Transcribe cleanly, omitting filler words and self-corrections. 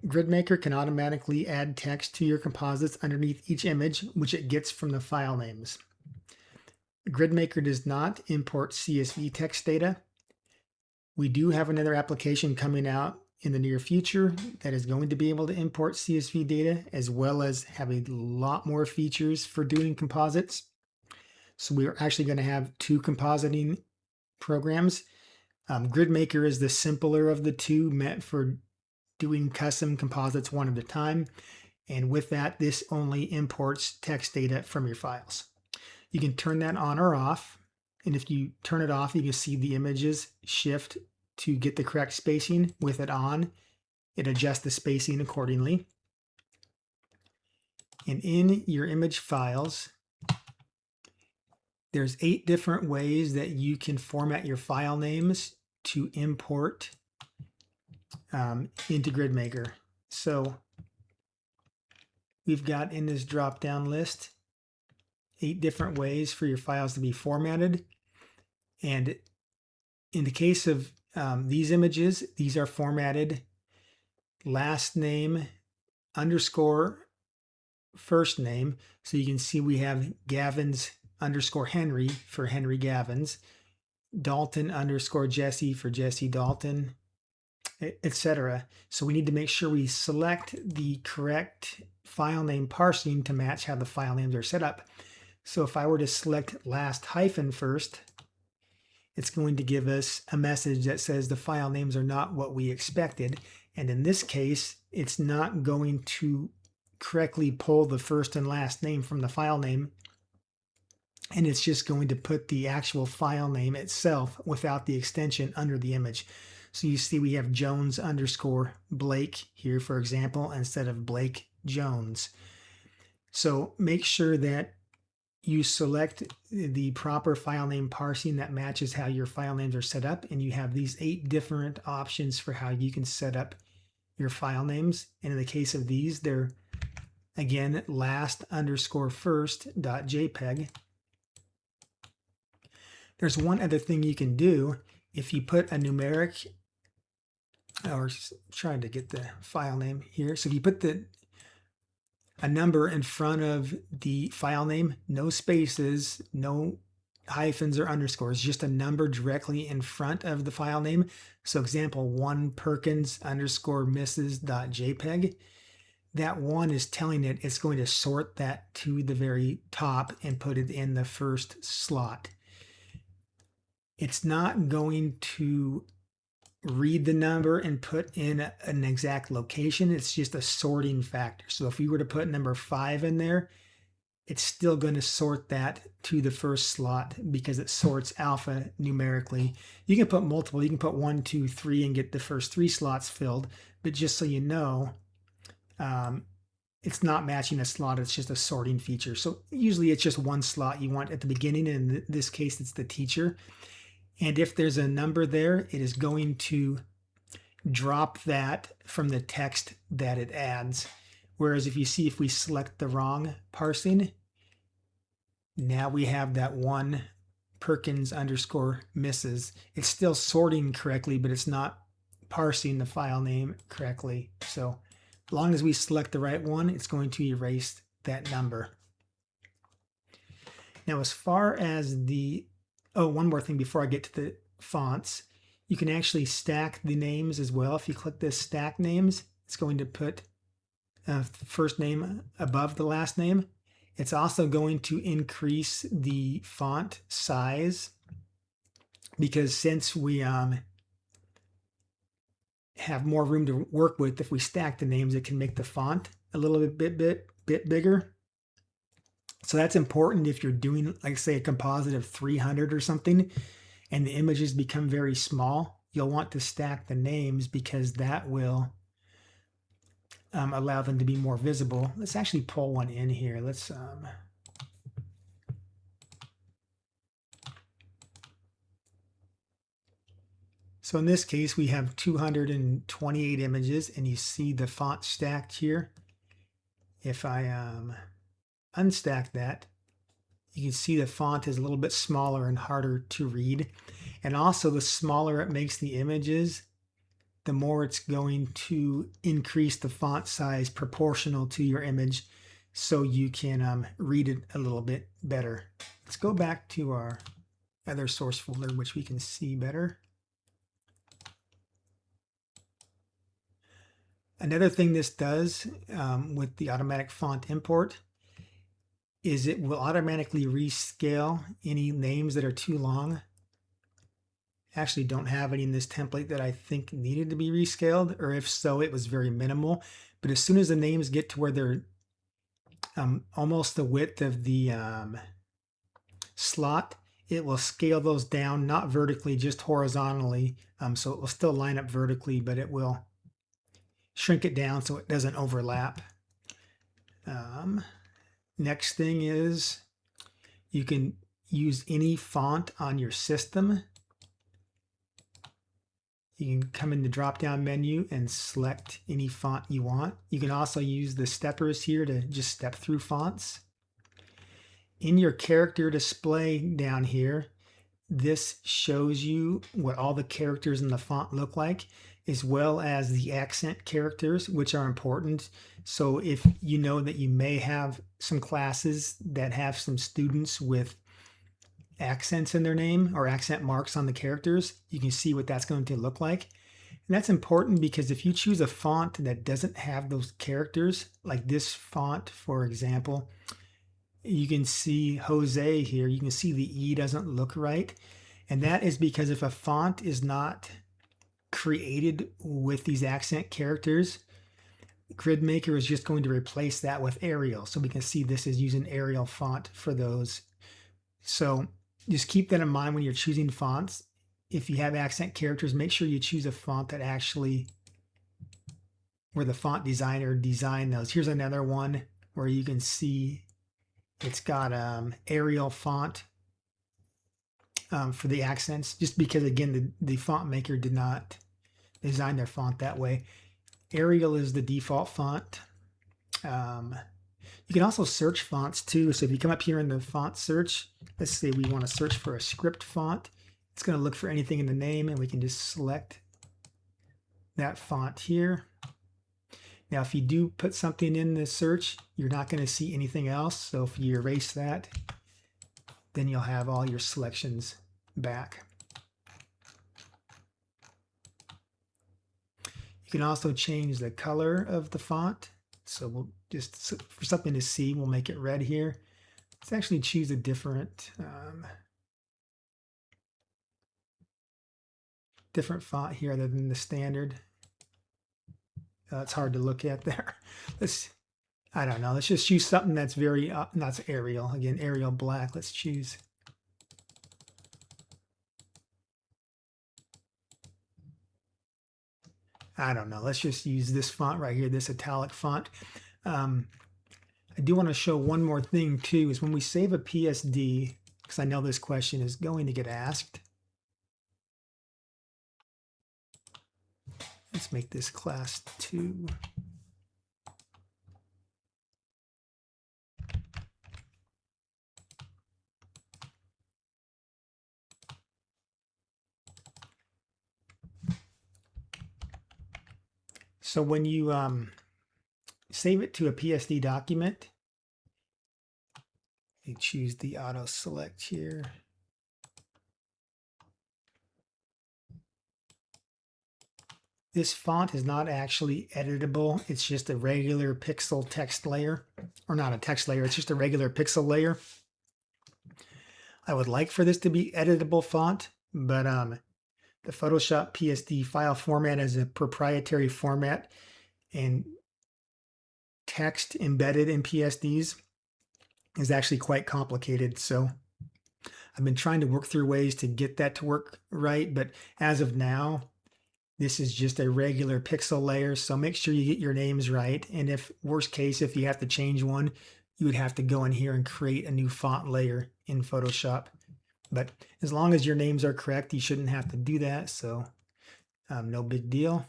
GridMaker can automatically add text to your composites underneath each image, which it gets from the file names. GridMaker does not import CSV text data. We do have another application coming out in the near future that is going to be able to import CSV data, as well as have a lot more features for doing composites. So we're actually going to have two compositing programs. GridMaker is the simpler of the two, meant for doing custom composites one at a time. And with that, this only imports text data from your files. You can turn that on or off. And if you turn it off, you can see the images shift to get the correct spacing. With it on, it adjusts the spacing accordingly. And in your image files, there's 8 different ways that you can format your file names to import into GridMaker. So we've got in this drop-down list 8 different ways for your files to be formatted. And in the case of these images, these are formatted last name underscore first name. So you can see we have Gavins underscore Henry for Henry Gavins, Dalton underscore Jesse for Jesse Dalton, etc. So we need to make sure we select the correct file name parsing to match how the file names are set up. So if I were to select last hyphen first, it's going to give us a message that says the file names are not what we expected. And in this case, it's not going to correctly pull the first and last name from the file name. And it's just going to put the actual file name itself without the extension under the image. So you see we have Jones underscore Blake here, for example, instead of Blake Jones. So make sure that you select the proper file name parsing that matches how your file names are set up. And you have these 8 different options for how you can set up your file names. And in the case of these, they're, again, last underscore first dot JPEG. There's one other thing you can do. If you put a numeric, or trying to get the file name here. So if you put a number in front of the file name, no spaces, no hyphens or underscores, just a number directly in front of the file name. So example 1 Perkins underscore Mrs.jpg. That 1 is telling it it's going to sort that to the very top and put it in the first slot. It's not going to read the number and put in an exact location. It's just a sorting factor. So if we were to put number 5 in there, it's still going to sort that to the first slot because it sorts alpha numerically. You can put multiple. You can put 1, 2, 3 and get the first 3 slots filled. But just so you know, it's not matching a slot. It's just a sorting feature. So usually it's just 1 slot you want at the beginning. And in this case, it's the teacher. And if there's a number there, it is going to drop that from the text that it adds. Whereas if you see, if we select the wrong parsing, now we have that 1 Perkins underscore Mrs. It's still sorting correctly, but it's not parsing the file name correctly. So as long as we select the right one, it's going to erase that number. Now, as far as the one more thing before I get to the fonts. You can actually stack the names as well. If you click this stack names, it's going to put first name above the last name. It's also going to increase the font size because since we have more room to work with, if we stack the names, it can make the font a little bit bigger. So that's important if you're doing, like, say, a composite of 300 or something, and the images become very small. You'll want to stack the names because that will allow them to be more visible. Let's actually pull one in here. Let's so in this case, we have 228 images, and you see the font stacked here. If I unstack that, you can see the font is a little bit smaller and harder to read. And also, the smaller it makes the images, the more it's going to increase the font size proportional to your image so you can read it a little bit better. Let's go back to our other source folder, which we can see better. Another thing this does with the automatic font import is it will automatically rescale any names that are too long. Actually don't have any in this template that I think needed to be rescaled, or if so, it was very minimal. But as soon as the names get to where they're almost the width of the slot, it will scale those down, not vertically, just horizontally. So it will still line up vertically, but it will shrink it down so it doesn't overlap. Next thing is you can use any font on your system. You can come in the drop-down menu and select any font you want. You can also use the steppers here to just step through fonts. In your character display down here, this shows you what all the characters in the font look like, as well as the accent characters, which are important. So if you know that you may have some classes that have some students with accents in their name or accent marks on the characters, you can see what that's going to look like. And that's important because if you choose a font that doesn't have those characters, like this font, for example, you can see Jose here, you can see the E doesn't look right. And that is because if a font is not created with these accent characters, GridMaker is just going to replace that with Arial. So we can see this is using Arial font for those. So just keep that in mind when you're choosing fonts. If you have accent characters, make sure you choose a font that actually, where the font designer designed those. Here's another one where you can see it's got Arial font for the accents, just because again the font maker did not design their font that way. Arial is the default font. You can also search fonts too. So if you come up here in the font search, let's say we want to search for a script font, it's going to look for anything in the name, and we can just select that font here. Now if you do put something in the search, you're not going to see anything else. So if you erase that, then you'll have all your selections back. You can also change the color of the font. So we'll just, for something to see, we'll make it red here. Let's actually choose a different font here other than the standard. It's hard to look at there. I don't know. Let's just choose something that's very, that's Arial. Again, Arial black. Let's choose. I don't know. Let's just use this font right here, this italic font. I do want to show one more thing too, is when we save a PSD, because I know this question is going to get asked. Let's make this class 2. So when you save it to a PSD document, you choose the auto select here. This font is not actually editable. It's just a regular pixel text layer, or not a text layer. It's just a regular pixel layer. I would like for this to be editable font, but the Photoshop PSD file format is a proprietary format, and text embedded in PSDs is actually quite complicated. So I've been trying to work through ways to get that to work right, but as of now, this is just a regular pixel layer. So make sure you get your names right. And if worst case, if you have to change one, you would have to go in here and create a new font layer in Photoshop. But as long as your names are correct, you shouldn't have to do that. So no big deal.